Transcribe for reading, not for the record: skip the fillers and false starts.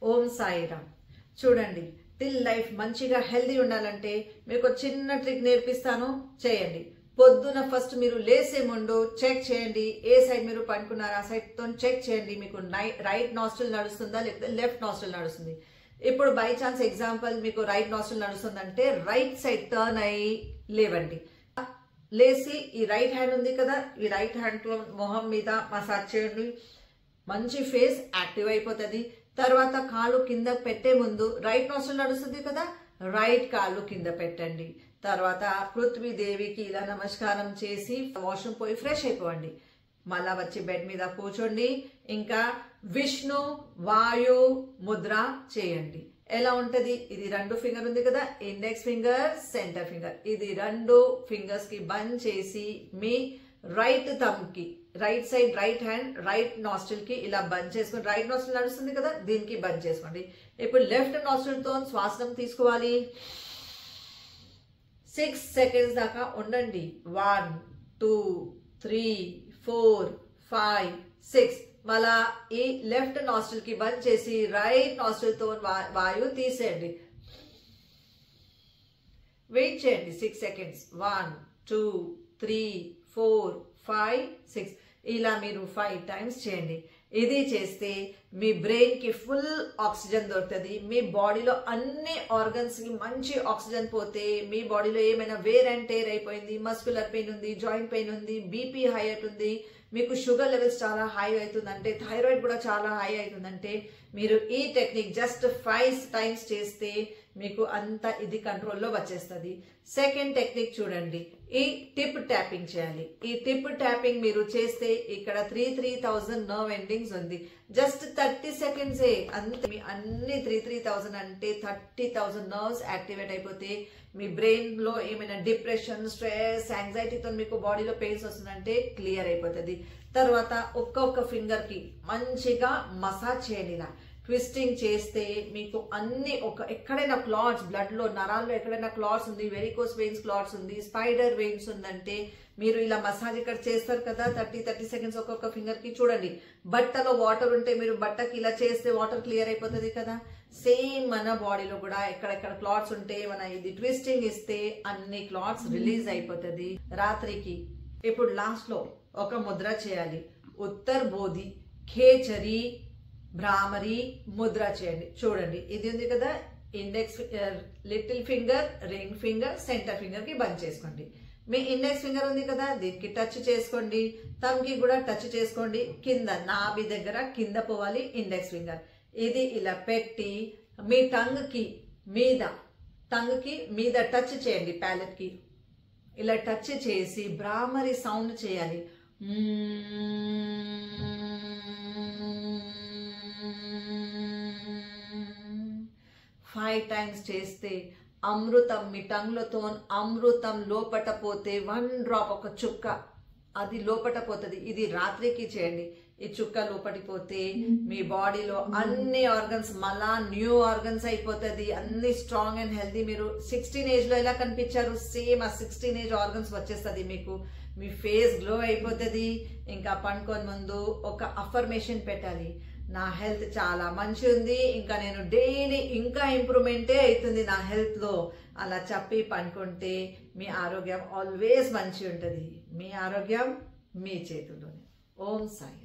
ఓం సాయిరామ్. చూడండి, till life మంచిగా healthy ఉండాలంటే మీకు చిన్న ట్రిక్ నేర్పిస్తాను, చేయండి. పొద్దున ఫస్ట్ మీరు లేసే ముందు చెక్ చేయండి, ఏ సైడ్ మీరు పడుకున్నారా ఆ సైడ్ తో చెక్ చేయండి. మీకు రైట్ నాస్ట్రిల్ నడుస్తుందా లేకపోతే లెఫ్ట్ నాస్ట్రిల్ నడుస్తుంది. ఇప్పుడు బై ఛాన్స్ ఎగ్జాంపుల్ మీకు రైట్ నాస్ట్రిల్ నడుస్తుందంటే రైట్ సైడ్ టర్న్ అయ్యి లేవండి. లేచి ఈ రైట్ హ్యాండ్ ఉంది కదా, ఈ రైట్ హ్యాండ్ తో మొహం మీద మసాజ్ చేయండి. మంచి ఫేస్ యాక్టివ్ అయిపోతుంది. తర్వాత కాళ్ళు కింద పెట్టే ముందు రైట్ నాస్ట్రిల్ నడుస్తుంది కదా, రైట్ కాళ్ళు కింద పెట్టండి. తర్వాత పృథ్వీదేవికి ఇలా నమస్కారం చేసి వాష్రూమ్ పోయి ఫ్రెష్ అయిపోండి. మళ్ళా వచ్చి బెడ్ మీద కూర్చోండి. ఇంకా విష్ణు వాయు ముద్ర చేయండి. ఎలా ఉంటది? ఇది 2 ఫింగర్ ఉంది కదా, ఇండెక్స్ ఫింగర్, సెంటర్ ఫింగర్. ఇది 2 ఫింగర్స్ కి బంద్ చేసి మీ రైట్ థంబ్ కి right side right hand right nostril కి ఇలా బంద్ చేసుకోండి. రైట్ నాస్ట్రిల్ నడుస్తుంది కదా, దీనికి బంద్ చేసుకోండి. ఇప్పుడు లెఫ్ట్ నాస్ట్రిల్ తో శ్వాసం తీసుకోవాలి. 6 సెకండ్స్ దాకా ఉండండి. 1 2 3 4 5 6. మళ్ళా ఈ లెఫ్ట్ నాస్ట్రిల్ కి బంద్ చేసి రైట్ నాస్ట్రిల్ తో వాయువు తీసేయండి. వెయిట్ చేయండి 6 సెకండ్స్. 1 2 3 4 5 6. ఇలా మీరు 5 టైమ్స్ చేయండి. ఇది చేస్తే మీ బ్రెయిన్ కి ఫుల్ ఆక్సిజన్ దొరుకుతుంది. మీ బాడీలో అన్ని ఆర్గన్స్ కి మంచి ఆక్సిజన్ పోతే మీ బాడీలో ఏమైనా వేర్ అండ్ టేర్ అయిపోయింది, మస్కులర్ పెయిన్ ఉంది, జాయింట్ పెయిన్ ఉంది, బీపీ హై అవుతుంది, మీకు షుగర్ లెవెల్స్ చాలా హై అవుతుందంటే, థైరాయిడ్ కూడా చాలా హై అవుతుందంటే, మీరు ఈ టెక్నిక్ జస్ట్ 5 టైమ్స్ చేస్తే మీకు అంత ఇది కంట్రోల్లో వచ్చేస్తుంది. సెకండ్ టెక్నిక్ చూడండి, ఈ టిప్ ట్యాపింగ్ చేయాలి. ఈ టిప్ ట్యాపింగ్ మీరు చేస్తే ఇక్కడ 3000 నర్వ్ ఎండింగ్స్ ఉంది. జస్ట్ 30 సెకండ్సే అంతే. మీ అన్ని 3000 అంటే 30,000 నర్వ్స్ యాక్టివేట్ అయిపోతే మీ బ్రెయిన్ లో ఏమైనా డిప్రెషన్, స్ట్రెస్, యాంగ్జైటీతో మీకు బాడీలో పెయిన్స్ వస్తుందంటే క్లియర్ అయిపోతుంది. తర్వాత ఒక్కొక్క ఫింగర్ కి మంచిగా మసాజ్ చేయండి. ఇలా ట్విస్టింగ్ చేస్తే మీకు అన్ని ఎక్కడైనా క్లాట్స్, బ్లడ్ లో నరాల్లో ఎక్కడైనా క్లాట్స్ ఉంది, వెరికోస్ వెయిన్స్ క్లాట్స్ ఉంది, స్పైడర్ వెయిన్స్ ఉందంటే మీరు ఇలా మసాజ్ ఇక్కడ చేస్తారు కదా 30 సెకండ్స్ ఒక్కొక్క ఫింగర్ కి. చూడండి, బట్టలో వాటర్ ఉంటే మీరు బట్టకి ఇలా చేస్తే వాటర్ క్లియర్ అయిపోతుంది కదా. సేమ్ మన బాడీలో కూడా ఎక్కడెక్కడ క్లాట్స్ ఉంటే మన ఇది ట్విస్టింగ్ ఇస్తే అన్ని క్లాట్స్ రిలీజ్ అయిపోతుంది రాత్రికి. ఇప్పుడు లాస్ట్ లో ఒక ముద్ర చేయాలి. ఉత్తర్ బోధి, ఖేచరి, భ్రామరి ముద్ర చేయండి. చూడండి, ఇది ఉంది కదా, index little finger, ring finger, centre finger కి బంద్ చేసుకోండి. మీ ఇండెక్స్ ఫింగర్ ఉంది కదా, దీనికి టచ్ చేసుకోండి. థంబ్ కి కూడా టచ్ చేసుకోండి. కింద నాభి దగ్గర కింద పోవాలి ఇండెక్స్ ఫింగర్. ఇది ఇలా పెట్టి మీ టంగ్ కి మీద టచ్ చేయండి. ప్యాలెట్ కి ఇలా టచ్ చేసి భ్రామరి సౌండ్ చేయాలి. 5 టైమ్స్ చేస్తే అమృతం మీ టంగ్లతో అమృతం లోపట పోతే 1 డ్రాప్, ఒక చుక్క అది లోపట పోతుంది. ఇది రాత్రికి చేయండి. ఈ చుక్క లోపటి పోతే మీ బాడీలో అన్ని ఆర్గన్స్ మళ్ళా న్యూ ఆర్గన్స్ అయిపోతుంది. అన్ని స్ట్రాంగ్ అండ్ హెల్దీ. మీరు 16 ఏజ్ లో ఎలా కనిపించారు, సేమ్ ఆ 16 ఏజ్ ఆర్గన్స్ వచ్చేస్తుంది మీకు. మీ ఫేస్ గ్లో అయిపోతుంది. ఇంకా పండుకొని ముందు ఒక అఫర్మేషన్ పెట్టాలి, నా హెల్త్ చాలా మంచి ఉంది, ఇంకా నేను డైలీ ఇంకా ఇంప్రూవ్మెంటే అవుతుంది నా హెల్త్ లో. అలా చెప్పి పనుకుంటే మీ ఆరోగ్యం ఆల్వేస్ మంచి ఉంటుంది. మీ ఆరోగ్యం మీ చేతుల్లోనే. ఓం సాయి.